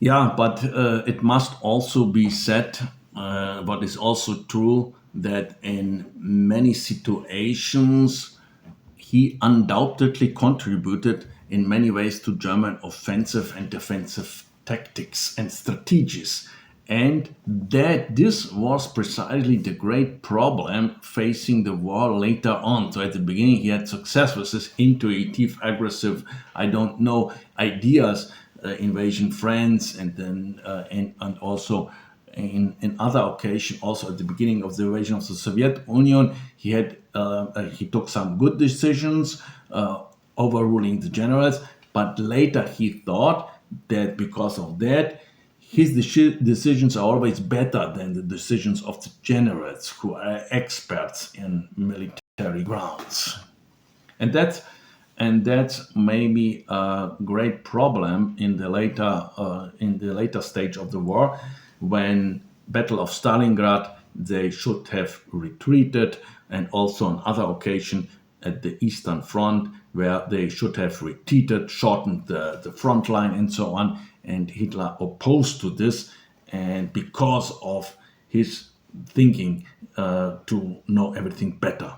Yeah, but it must also be said, what is also true, that in many situations he undoubtedly contributed in many ways to German offensive and defensive tactics and strategies. And that this was precisely the great problem facing the war later on. So at the beginning, he had success with his intuitive, aggressive, I don't know, ideas, invasion France, and then and also in other occasions, also at the beginning of the invasion of the Soviet Union, he took some good decisions, overruling the generals. But later he thought that because of that, his decisions are always better than the decisions of the generals, who are experts in military grounds. And that's maybe a great problem in the later stage of the war, when Battle of Stalingrad they should have retreated, and also on other occasion at the Eastern Front where they should have retreated, shortened the front line, and so on. And Hitler opposed to this, and because of his thinking to know everything better.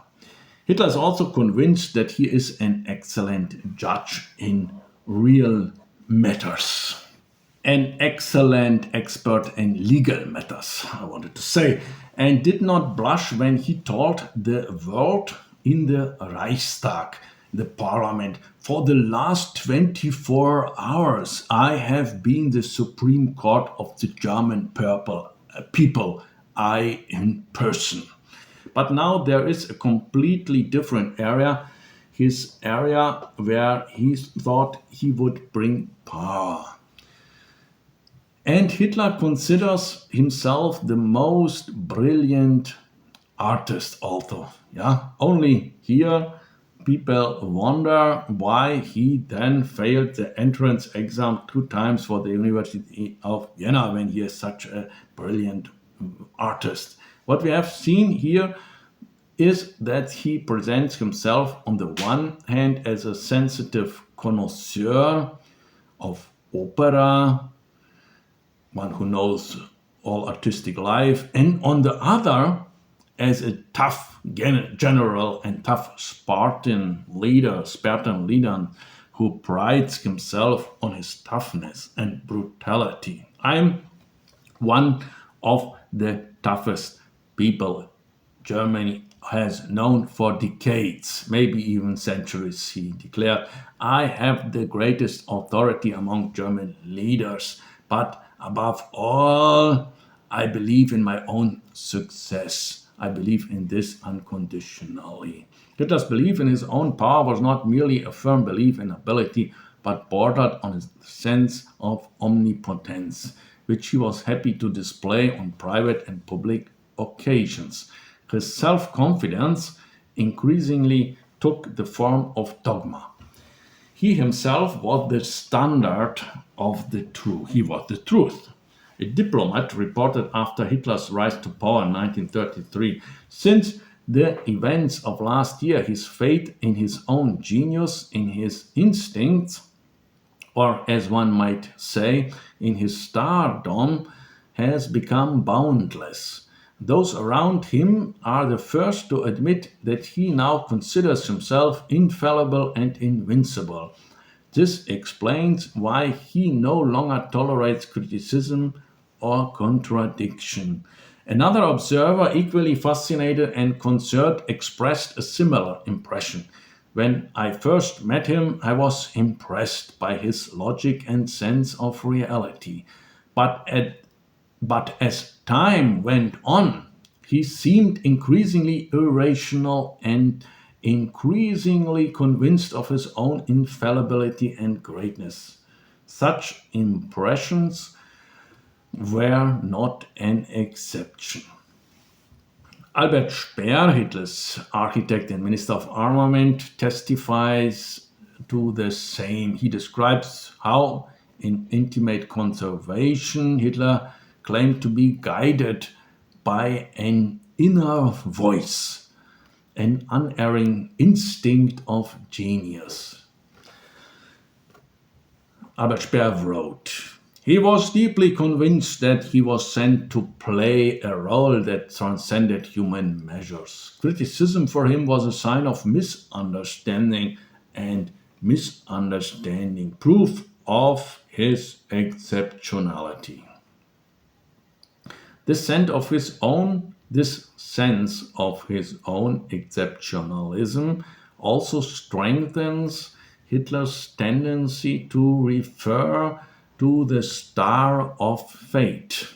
Hitler is also convinced that he is an excellent judge in real matters, an excellent expert in legal matters, I wanted to say, and did not blush when he told the world in the Reichstag, the parliament, for the last 24 hours, I have been the Supreme Court of the German people, I in person. But now there is a completely different area, his area where he thought he would bring power. And Hitler considers himself the most brilliant artist also. Yeah, only here people wonder why he then failed the entrance exam 2 times for the University of Vienna when he is such a brilliant artist. What we have seen here is that he presents himself on the one hand as a sensitive connoisseur of opera, one who knows all artistic life, and on the other as a tough general and tough Spartan leader who prides himself on his toughness and brutality. I'm one of the toughest people Germany has known for decades, maybe even centuries, he declared. I have the greatest authority among German leaders, but above all, I believe in my own success. I believe in this unconditionally. Hitler's belief in his own power was not merely a firm belief in ability, but bordered on a sense of omnipotence, which he was happy to display on private and public occasions. His self-confidence increasingly took the form of dogma. He himself was the standard of the truth. He was the truth. A diplomat reported after Hitler's rise to power in 1933, since the events of last year, his faith in his own genius, in his instincts, or as one might say, in his stardom, has become boundless. Those around him are the first to admit that he now considers himself infallible and invincible. This explains why he no longer tolerates criticism or contradiction. Another observer, equally fascinated and concerned, expressed a similar impression. When I first met him, I was impressed by his logic and sense of reality. But as time went on, he seemed increasingly irrational and increasingly convinced of his own infallibility and greatness. Such impressions were not an exception. Albert Speer, Hitler's architect and Minister of Armament, testifies to the same. He describes how, in intimate conservation, Hitler claimed to be guided by an inner voice, an unerring instinct of genius. Albert Speer wrote, He was deeply convinced that he was sent to play a role that transcended human measures. Criticism for him was a sign of misunderstanding, and misunderstanding proof of his exceptionality. This sense of his own exceptionalism also strengthens Hitler's tendency to refer to the star of fate.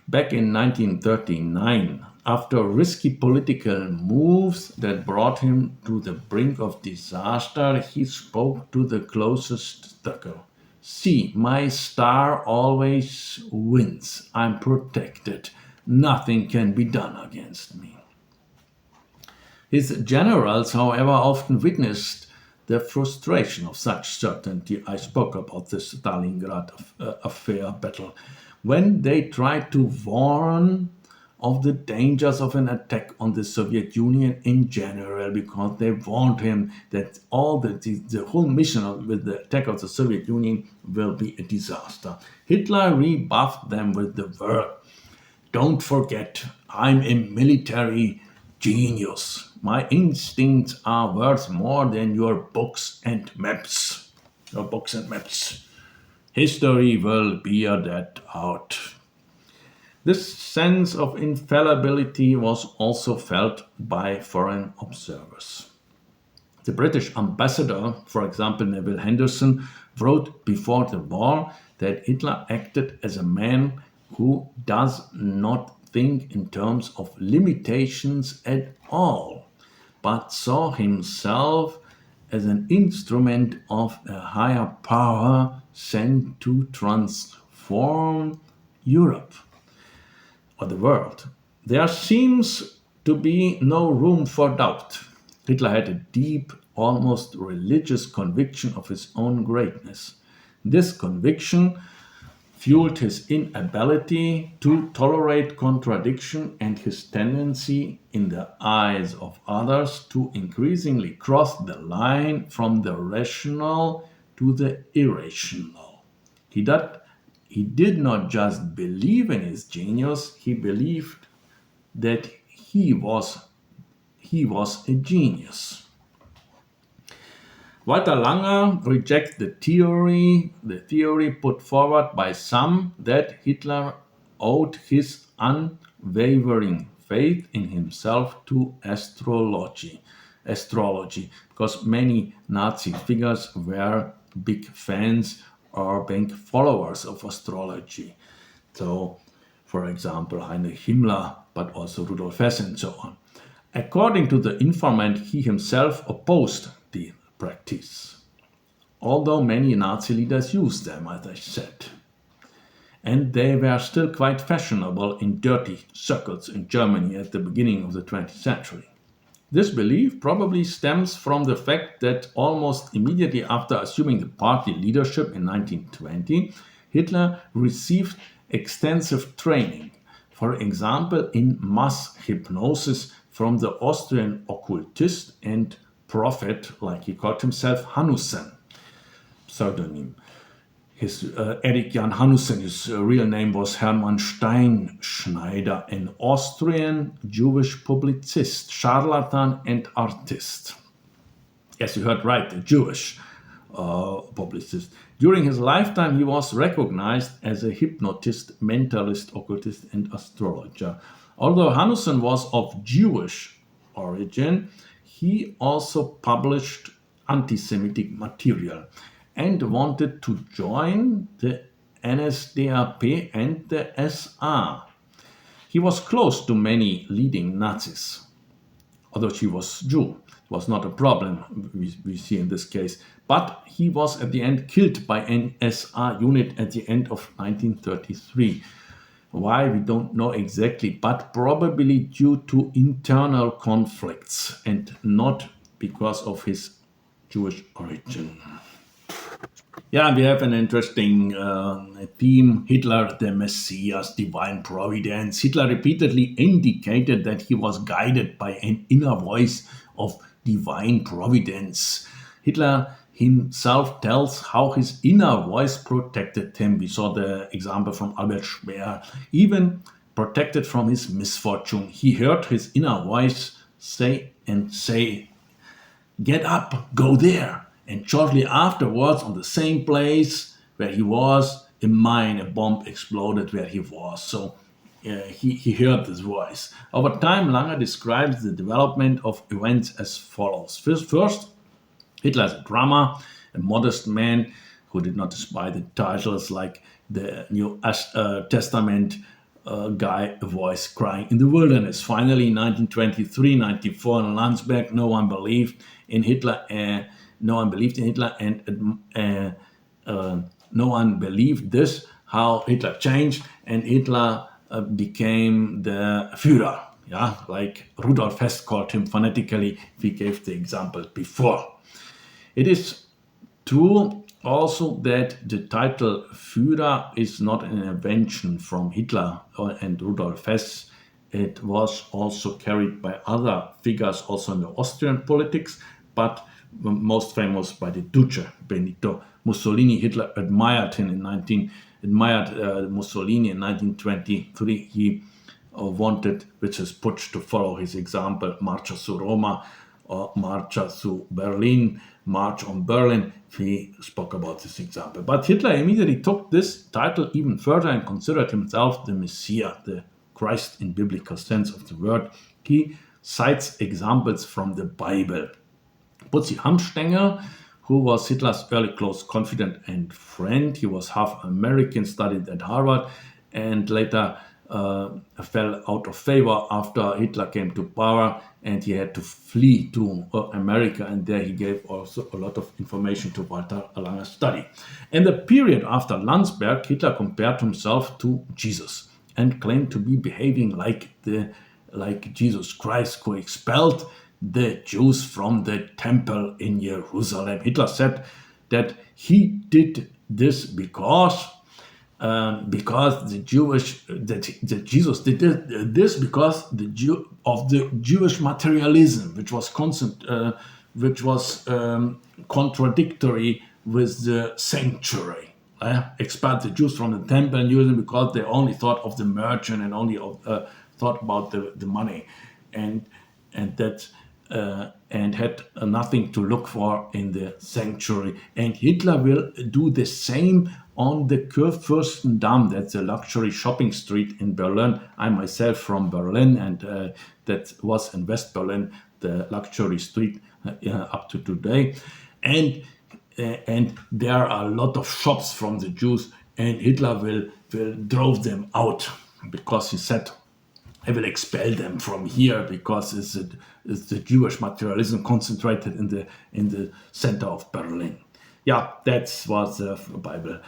Back in 1939, after risky political moves that brought him to the brink of disaster, he spoke to the closest circle. See, my star always wins. I'm protected. Nothing can be done against me. His generals, however, often witnessed the frustration of such certainty. I spoke about the Stalingrad affair battle. When they tried to warn of the dangers of an attack on the Soviet Union in general, because they warned him that the whole mission with the attack of the Soviet Union will be a disaster. Hitler rebuffed them with the word, don't forget, I'm a military genius. My instincts are worth more than your books and maps. Your books and maps. History will bear that out. This sense of infallibility was also felt by foreign observers. The British ambassador, for example, Neville Henderson, wrote before the war that Hitler acted as a man who does not think in terms of limitations at all, but saw himself as an instrument of a higher power sent to transform Europe or the world. There seems to be no room for doubt. Hitler had a deep, almost religious conviction of his own greatness. This conviction fueled his inability to tolerate contradiction and his tendency, in the eyes of others, to increasingly cross the line from the rational to the irrational. He did not just believe in his genius, he believed that he was a genius. Walter Langer rejects the theory put forward by some that Hitler owed his unwavering faith in himself to astrology, because many Nazi figures were big fans or big followers of astrology. So, for example, Heinrich Himmler, but also Rudolf Hess and so on. According to the informant, he himself opposed the practice, although many Nazi leaders used them, as I said. And they were still quite fashionable in dirty circles in Germany at the beginning of the 20th century. This belief probably stems from the fact that almost immediately after assuming the party leadership in 1920, Hitler received extensive training, for example, in mass hypnosis from the Austrian occultist and prophet, like he called himself, Hanussen, pseudonym. His Erich Jan Hanussen, his real name was Hermann Steinschneider, an Austrian Jewish publicist, charlatan, and artist. Yes, you heard right, a Jewish publicist. During his lifetime, he was recognized as a hypnotist, mentalist, occultist, and astrologer. Although Hanussen was of Jewish origin, he also published anti-Semitic material and wanted to join the NSDAP and the SA. He was close to many leading Nazis, although he was Jew. It was not a problem, we see in this case. But he was at the end killed by an SA unit at the end of 1933. Why, we don't know exactly, but probably due to internal conflicts and not because of his Jewish origin. Yeah, we have an interesting theme, Hitler, the Messias, divine providence. Hitler repeatedly indicated that he was guided by an inner voice of divine providence. Hitler himself tells how his inner voice protected him. We saw the example from Albert Speer. Even protected from his misfortune, he heard his inner voice say, "Get up, go there." And shortly afterwards, on the same place where he was, a bomb exploded where he was. So he heard this voice. Over time, Langer describes the development of events as follows. First, Hitler is a drummer, a modest man who did not despise the titles like the New Testament guy, a voice crying in the wilderness. Finally, in 1923, 94 in Landsberg, no one believed in Hitler. No one believed in Hitler, and no one believed this, how Hitler changed, and Hitler became the Führer. Yeah, like Rudolf Hess called him phonetically. We gave the example before. It is true also that the title Führer is not an invention from Hitler and Rudolf Hess. It was also carried by other figures also in the Austrian politics, but most famous by the Duce, Benito Mussolini. Hitler admired Mussolini in 1923. He wanted Richard Putsch to follow his example, Marcia su Roma or Marcia su Berlin, March on Berlin. We spoke about this example. But Hitler immediately took this title even further and considered himself the Messiah, the Christ in biblical sense of the word. He cites examples from the Bible. Putzi Hanfstaengl, who was Hitler's early close confidant and friend, he was half American, studied at Harvard, and later fell out of favor after Hitler came to power, and he had to flee to America, and there he gave also a lot of information to Walter Langer's study. In the period after Landsberg, Hitler compared himself to Jesus and claimed to be behaving like Jesus Christ, who expelled the Jews from the temple in Jerusalem. Hitler said that he did this because Jesus did this because of the Jewish materialism, which was contradictory with the sanctuary. Expelled the Jews from the temple and using because they only thought of the merchant and only thought about the money, and had nothing to look for in the sanctuary. And Hitler will do the same on the Kurfürstendamm. That's a luxury shopping street in Berlin. I myself from Berlin, and that was in West Berlin, the luxury street up to today. And there are a lot of shops from the Jews, and Hitler will drove them out because he said, "I will expel them from here because it's the Jewish materialism concentrated in the center of Berlin." Yeah, that was the Bible.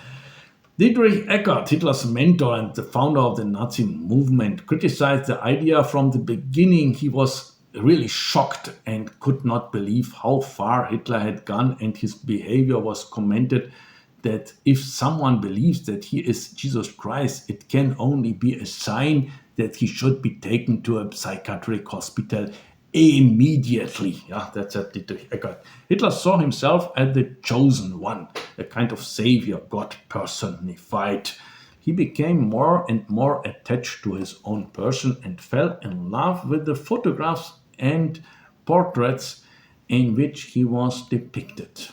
Dietrich Eckart, Hitler's mentor and the founder of the Nazi movement, criticized the idea from the beginning. He was really shocked and could not believe how far Hitler had gone, and his behavior was commented that if someone believes that he is Jesus Christ, it can only be a sign that he should be taken to a psychiatric hospital immediately. Yeah, that's a Dietrich Eckart. Hitler saw himself as the chosen one, a kind of savior, God personified. He became more and more attached to his own person and fell in love with the photographs and portraits in which he was depicted.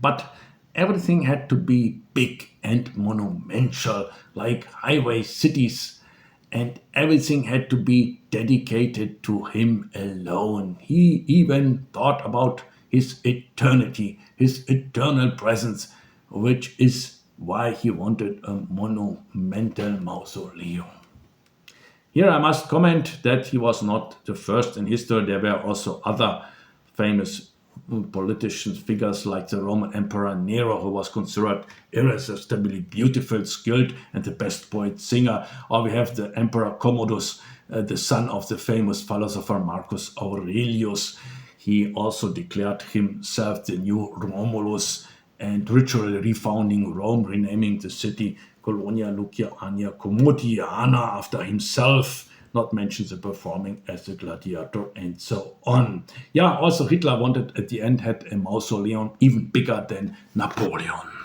But everything had to be big and monumental, like highway cities, and everything had to be dedicated to him alone. He even thought about his eternity, his eternal presence, which is why he wanted a monumental mausoleum. Here I must comment that he was not the first in history. There were also other famous politicians, figures like the Roman Emperor Nero, who was considered irresistibly beautiful, skilled, and the best poet singer. Or we have the Emperor Commodus, the son of the famous philosopher Marcus Aurelius. He also declared himself the new Romulus and ritually refounding Rome, renaming the city Colonia Luciania Commodiana after himself, not mention the performing as a gladiator, and so on. Yeah, also Hitler wanted at the end had a mausoleum even bigger than Napoleon.